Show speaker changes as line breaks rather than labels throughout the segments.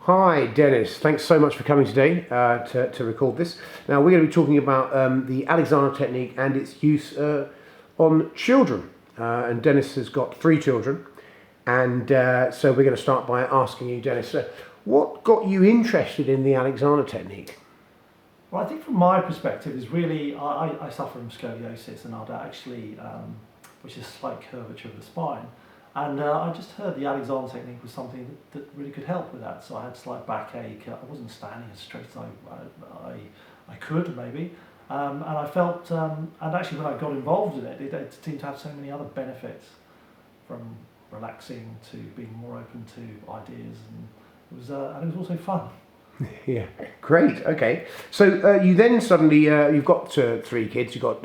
Hi, Dennis. Thanks so much for coming today to record this. Now, we're going to be talking about the Alexander technique and its use on children. And Dennis has got 3 children. And so we're going to start by asking you, Dennis, what got you interested in the Alexander technique?
Well, I think from my perspective is really, I suffer from scoliosis and I'd actually, which is a slight curvature of the spine. And I just heard the Alexander technique was something that really could help with that. So I had slight backache. I wasn't standing as straight as I could maybe. And I felt, and actually when I got involved in it, it seemed to have so many other benefits, from relaxing to being more open to ideas, and it was also fun.
Yeah, great. Okay, so you then suddenly you've got 3 kids. You've got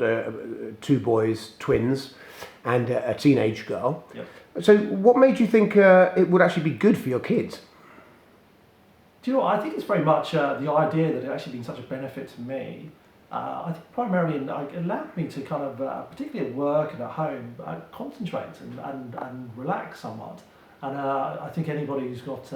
2 boys, twins, and a teenage girl.
Yep.
So what made you think it would actually be good for your kids?
Do you know what? I think it's very much the idea that it actually been such a benefit to me. I think primarily it allowed me to kind of, particularly at work and at home, concentrate and relax somewhat. And I think anybody who's got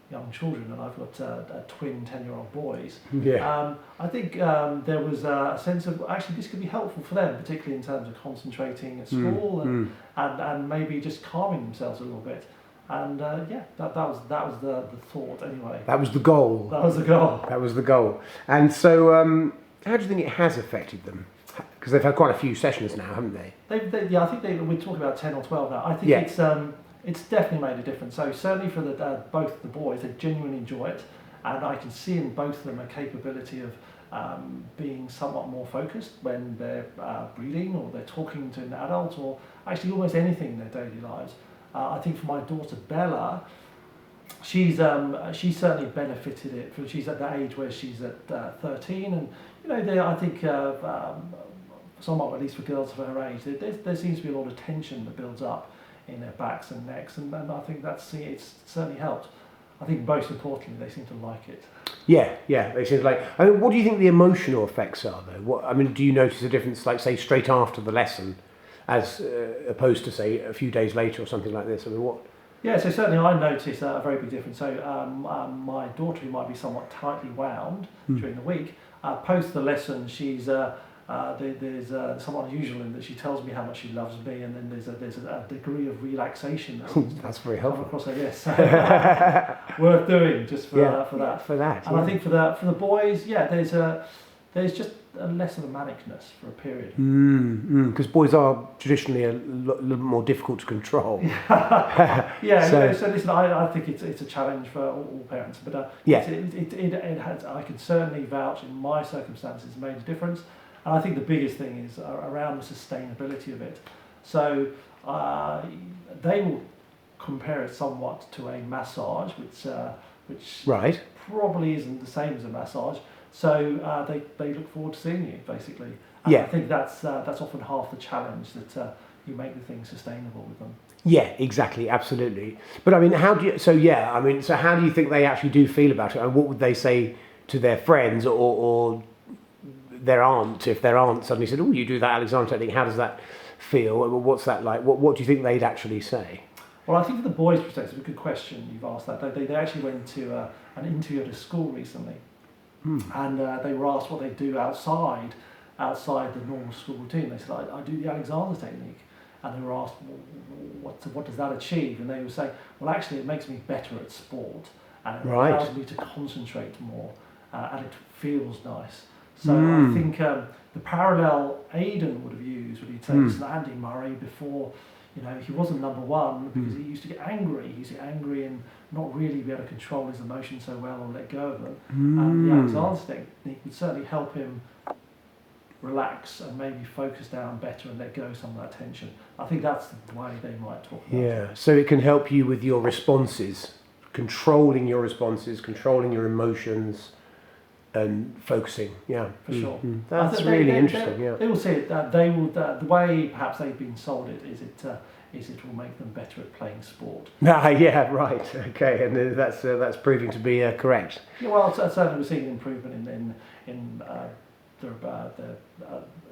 young children, and I've got twin 10-year-old boys,
Yeah.
I think there was a sense of actually this could be helpful for them, particularly in terms of concentrating at school and maybe just calming themselves a little bit. And that was the thought anyway.
That was the goal.
That was the goal.
That was the goal. And so, how do you think it has affected them? Because they've had quite a few sessions now, haven't they?
I think we're talking about 10 or 12 now. I think it's definitely made a difference. So certainly for both the boys, they genuinely enjoy it, and I can see in both of them a capability of being somewhat more focused when they're reading or they're talking to an adult, or actually almost anything in their daily lives. I think for my daughter Bella, she's certainly benefited it. She's at that age where she's at 13, and I think somewhat, at least for girls of her age, there seems to be a lot of tension that builds up in their backs and necks, and I think it's certainly helped. I think most importantly, they seem to like it.
Yeah, they seem to like. I mean, what do you think the emotional effects are, though? Do you notice a difference, like say straight after the lesson, as opposed to say a few days later or something like this? I mean, what?
Yeah, so certainly I noticed a very big difference. So my daughter, who might be somewhat tightly wound during the week, post the lesson, she's there's somewhat unusual in that she tells me how much she loves me, and then there's a degree of relaxation
that's very helpful.
Across her, yes. Worth doing just for that.
For that.
And I think for the boys, there's just less of a manicness for a period.
Because boys are traditionally a little more difficult to control.
So listen, I think it's a challenge for all parents, but it has. I can certainly vouch in my circumstances made a difference. And I think the biggest thing is around the sustainability of it. So they will compare it somewhat to a massage, which
right.
probably isn't the same as a massage. So they look forward to seeing you, basically. And I think that's often half the challenge, that you make the thing sustainable with them.
Yeah, exactly, absolutely. But I mean, how do you think they actually do feel about it? And what would they say to their friends or their aunt, if their aunt suddenly said, "Oh, you do that Alexander technique, how does that feel? What's that like?" What do you think they'd actually say?
Well, I think for the boys' perspective, a good question you've asked that. They actually went to an interview at a school recently, and they were asked what they do outside the normal school routine. They said, I do the Alexander technique. And they were asked, well, what does that achieve? And they were saying, well, actually, it makes me better at sport, and it allows me to concentrate more, and it feels nice. So I think the parallel Aidan would have used when he takes Andy Murray before, he wasn't number one because he used to get angry. He used to get angry and not really be able to control his emotions so well or let go of them. And the Alexander technique would certainly help him relax and maybe focus down better and let go of some of that tension. I think that's the way they might talk about it.
Yeah, so it can help you with your responses, controlling your responses, controlling your emotions, and focusing. Yeah,
for sure.
That's really interesting.
They will say it. They will. The way perhaps they've been sold it is it will make them better at playing sport.
Yeah, right. Okay, and that's proving to be correct.
Yeah, well, certainly we're seeing an improvement in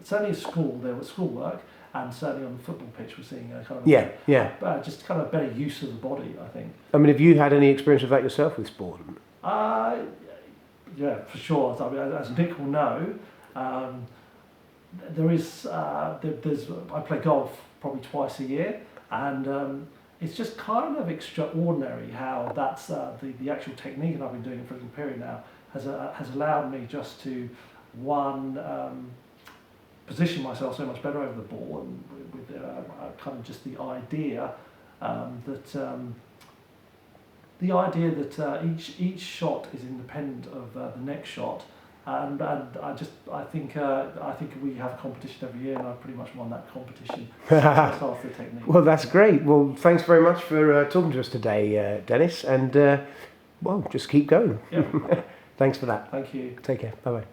certainly at school. There was schoolwork, and certainly on the football pitch, we're seeing a kind of just kind of better use of the body, I think.
I mean, have you had any experience of that yourself with sport?
Yeah, for sure. I mean, as Nick will know, there's I play golf probably twice a year, and it's just kind of extraordinary how that's the actual technique, and I've been doing it for a period now, has allowed me just to position myself so much better over the ball, and with kind of just the idea that each shot is independent of the next shot, and I think we have a competition every year, and I've pretty much won that competition. So that's half the technique.
Well, that's great. Well, thanks very much for talking to us today, Dennis, and well, just keep going.
Yeah.
Thanks for that.
Thank you.
Take care. Bye bye.